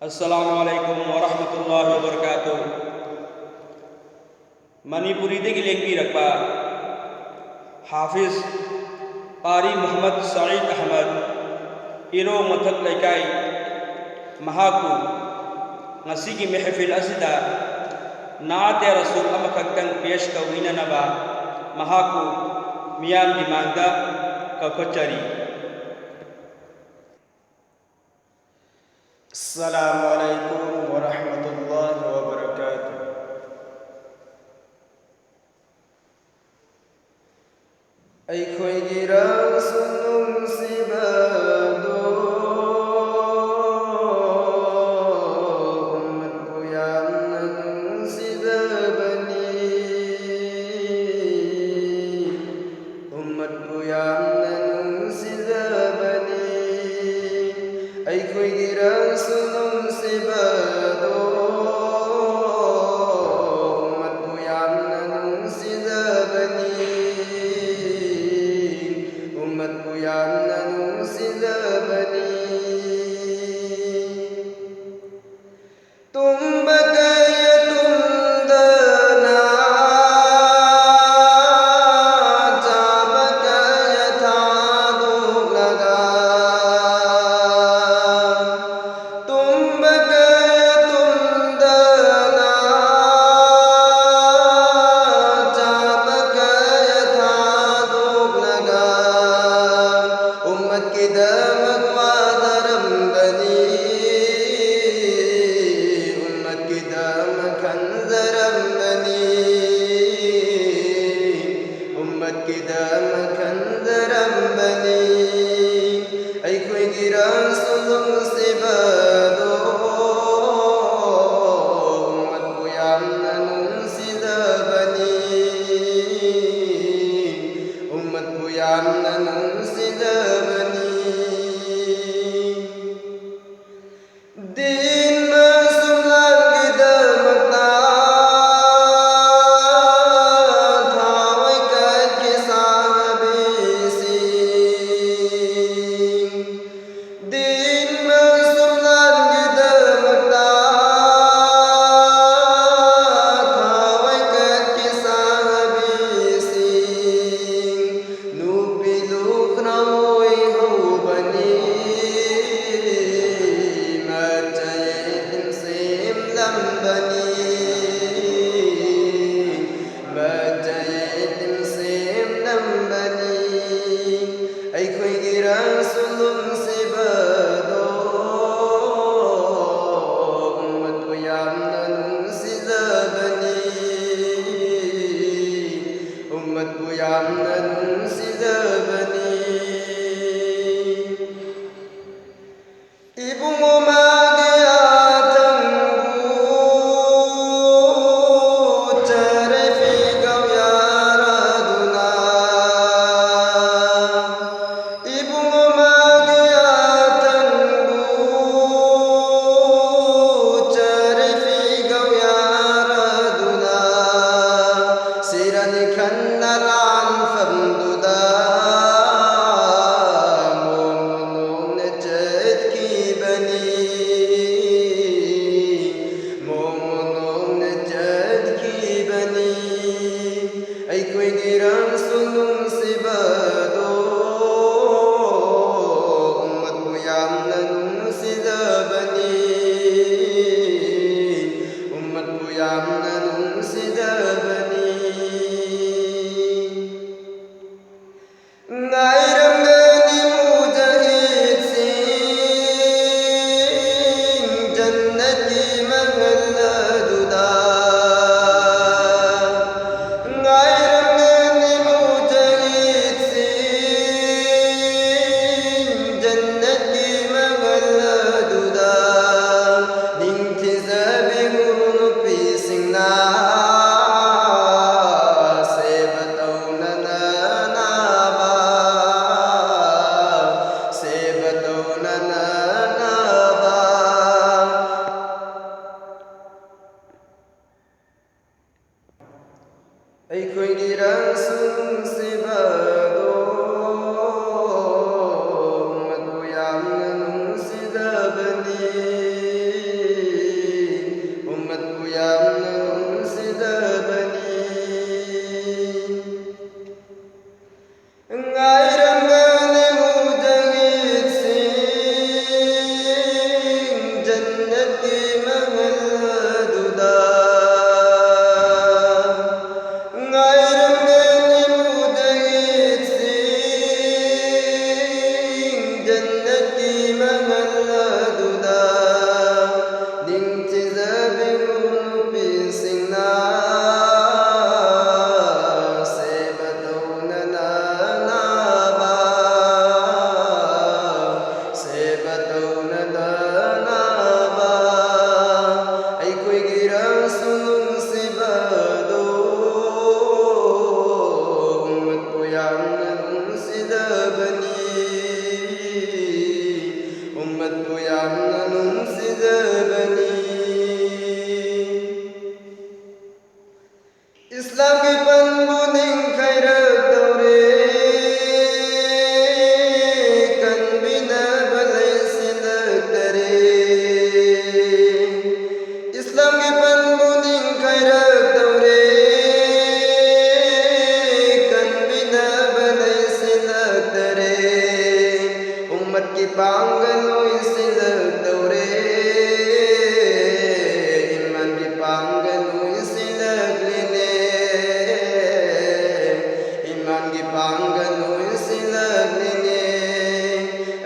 Assalamualaikum warahmatullahi wabarakatuh. Manipuri degi lengbi rakba Hafiz Qari Muhammad Saeed Ahmad Iro Mathak Laikai Mahaku ngasigi mehfil asida naate rasul amakhaktang pesh kawina naba mahaku miyam dimanda kakochari. Assalamualaikum warahmatullahi wabarakatuh. Aikhoigi rasul sibado ummat buyan sidabani ummat buyan sidabani aikhoigi rasul sibado ummat buyan sidabani ummat buyan sidabani तुम बकय तुम दना जा बकय था दो लगा तुम बकय तुम दना जा बकय था दो लगा उम्मत की दमक वादरम बनी खंजरम बनी उम्मत की दम खंजरम बनी ऐखोई रसूल सिबदो उम्मत बुयाम ननुसिद बनी उम्मत बुयाम ननुसिद बनी दिन ꯅꯨꯡꯁꯤꯖꯕꯅꯤ ꯏꯁꯂꯥꯝꯒꯤ ꯄꯟꯕꯨ ꯅꯤꯡꯈꯥꯏꯔꯛꯇꯧꯔꯦ ꯀꯟꯕꯤꯅꯕ ꯂꯩꯁꯤꯜꯂꯛꯇꯔꯦ इस्लाम की पनबुनी खैरतौरे कन्बिना बनै सिलक्तरे उम्मत की पांगलोई सिलक्तौरे ईमान की पांगलोई सिलक्लिने ईमान की पांगलोई सिलक्लिने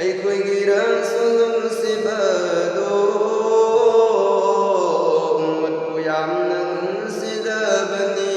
अखोइगी रसूल सिबदो उम्मत को यामना नुंसिदबनी